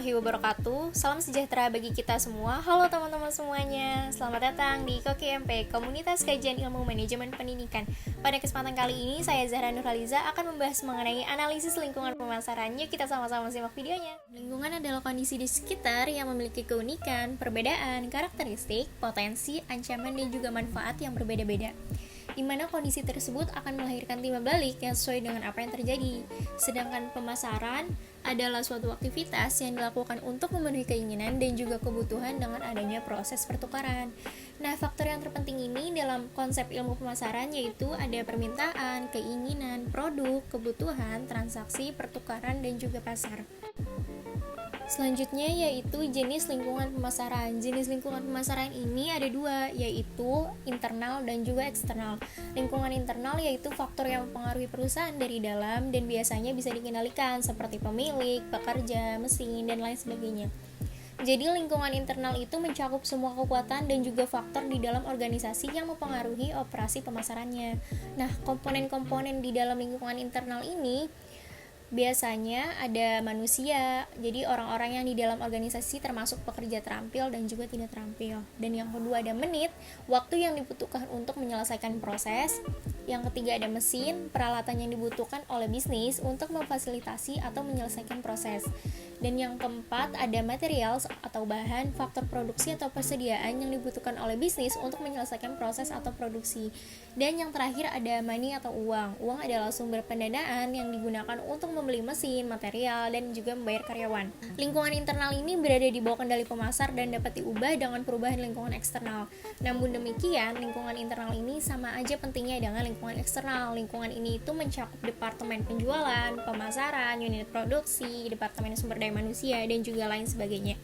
warahmatullahi wabarakatuh. Salam sejahtera bagi kita semua. Halo teman-teman semuanya. Selamat datang di KOKMP, Komunitas Kajian Ilmu Manajemen Pendidikan. Pada kesempatan kali ini, saya Zahra Nurhaliza akan membahas mengenai analisis lingkungan pemasaran. Yuk kita sama-sama simak videonya. Lingkungan adalah kondisi di sekitar yang memiliki keunikan, perbedaan, karakteristik, potensi, ancaman, dan juga manfaat yang berbeda-beda, di mana kondisi tersebut akan melahirkan timbal balik yang sesuai dengan apa yang terjadi. Sedangkan pemasaran adalah suatu aktivitas yang dilakukan untuk memenuhi keinginan dan juga kebutuhan dengan adanya proses pertukaran. Nah, faktor yang terpenting ini dalam konsep ilmu pemasaran yaitu ada permintaan, keinginan, produk, kebutuhan, transaksi, pertukaran, dan juga pasar. Selanjutnya yaitu jenis lingkungan pemasaran. Jenis lingkungan pemasaran ini ada dua, yaitu internal dan juga eksternal. Lingkungan internal yaitu faktor yang mempengaruhi perusahaan dari dalam dan biasanya bisa dikendalikan seperti pemilik, pekerja, mesin, dan lain sebagainya. Jadi lingkungan internal itu mencakup semua kekuatan dan juga faktor di dalam organisasi yang mempengaruhi operasi pemasarannya. Nah, komponen-komponen di dalam lingkungan internal ini biasanya ada manusia, jadi orang-orang yang di dalam organisasi termasuk pekerja terampil dan juga tidak terampil. Dan yang kedua ada menit, waktu yang dibutuhkan untuk menyelesaikan proses. Yang ketiga ada mesin, peralatan yang dibutuhkan oleh bisnis untuk memfasilitasi atau menyelesaikan proses. Dan yang keempat ada material atau bahan, faktor produksi atau persediaan yang dibutuhkan oleh bisnis untuk menyelesaikan proses atau produksi. Dan yang terakhir ada money atau uang. Uang adalah sumber pendanaan yang digunakan untuk membeli mesin, material, dan juga membayar karyawan. Lingkungan internal ini berada di bawah kendali pemasar dan dapat diubah dengan perubahan lingkungan eksternal. Namun demikian, lingkungan internal ini sama aja pentingnya dengan lingkungan eksternal. Lingkungan ini itu mencakup departemen penjualan, pemasaran, unit produksi, departemen sumber daya manusia, dan juga lain sebagainya.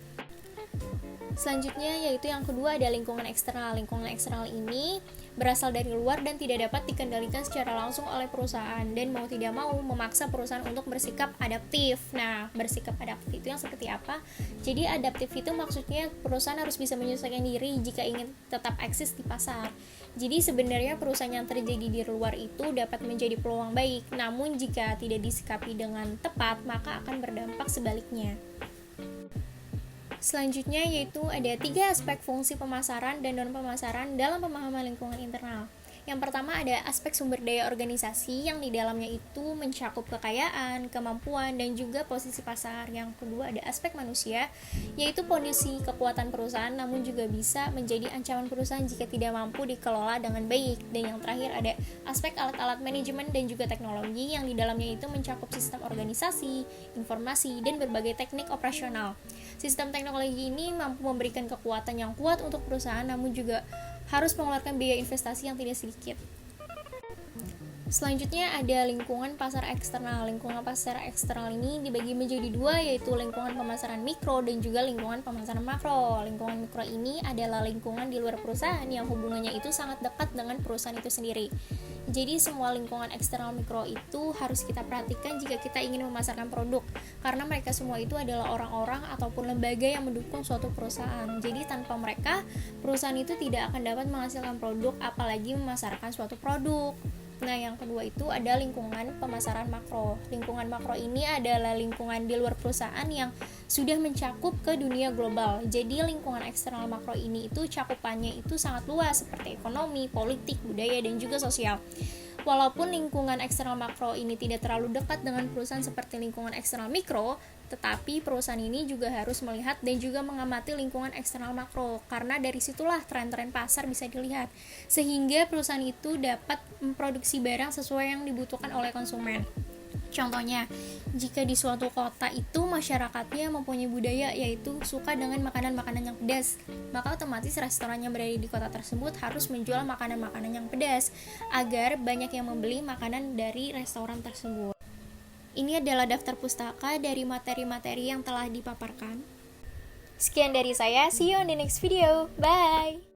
Selanjutnya yaitu yang kedua ada lingkungan eksternal. Lingkungan eksternal ini berasal dari luar dan tidak dapat dikendalikan secara langsung oleh perusahaan dan mau tidak mau memaksa perusahaan untuk bersikap adaptif. Nah, bersikap adaptif itu yang seperti apa? Jadi adaptif itu maksudnya perusahaan harus bisa menyesuaikan diri jika ingin tetap eksis di pasar. Jadi sebenarnya perusahaan yang terjadi di luar itu dapat menjadi peluang baik, namun jika tidak disikapi dengan tepat maka akan berdampak sebaliknya. Selanjutnya yaitu ada 3 aspek fungsi pemasaran dan non-pemasaran dalam pemahaman lingkungan internal. Yang pertama ada aspek sumber daya organisasi yang di dalamnya itu mencakup kekayaan, kemampuan, dan juga posisi pasar. Yang kedua ada aspek manusia, yaitu kondisi kekuatan perusahaan namun juga bisa menjadi ancaman perusahaan jika tidak mampu dikelola dengan baik. Dan yang terakhir ada aspek alat-alat manajemen dan juga teknologi yang di dalamnya itu mencakup sistem organisasi, informasi, dan berbagai teknik operasional. Sistem teknologi ini mampu memberikan kekuatan yang kuat untuk perusahaan namun juga harus mengeluarkan biaya investasi yang tidak sedikit. Selanjutnya ada lingkungan pasar eksternal. Lingkungan pasar eksternal ini dibagi menjadi dua, yaitu lingkungan pemasaran mikro dan juga lingkungan pemasaran makro. Lingkungan mikro ini adalah lingkungan di luar perusahaan yang hubungannya itu sangat dekat dengan perusahaan itu sendiri. Jadi semua lingkungan eksternal mikro itu harus kita perhatikan jika kita ingin memasarkan produk, karena mereka semua itu adalah orang-orang ataupun lembaga yang mendukung suatu perusahaan. Jadi tanpa mereka, perusahaan itu tidak akan dapat menghasilkan produk apalagi memasarkan suatu produk. Nah, yang kedua itu ada lingkungan pemasaran makro. Lingkungan makro ini adalah lingkungan di luar perusahaan yang sudah mencakup ke dunia global. Jadi lingkungan eksternal makro ini itu cakupannya itu sangat luas seperti ekonomi, politik, budaya, dan juga sosial. Walaupun lingkungan eksternal makro ini tidak terlalu dekat dengan perusahaan seperti lingkungan eksternal mikro, tetapi perusahaan ini juga harus melihat dan juga mengamati lingkungan eksternal makro, karena dari situlah tren-tren pasar bisa dilihat, sehingga perusahaan itu dapat memproduksi barang sesuai yang dibutuhkan oleh konsumen. Contohnya, jika di suatu kota itu masyarakatnya mempunyai budaya yaitu suka dengan makanan-makanan yang pedas, maka otomatis restoran yang berada di kota tersebut harus menjual makanan-makanan yang pedas agar banyak yang membeli makanan dari restoran tersebut. Ini adalah daftar pustaka dari materi-materi yang telah dipaparkan. Sekian dari saya, see you on the next video. Bye!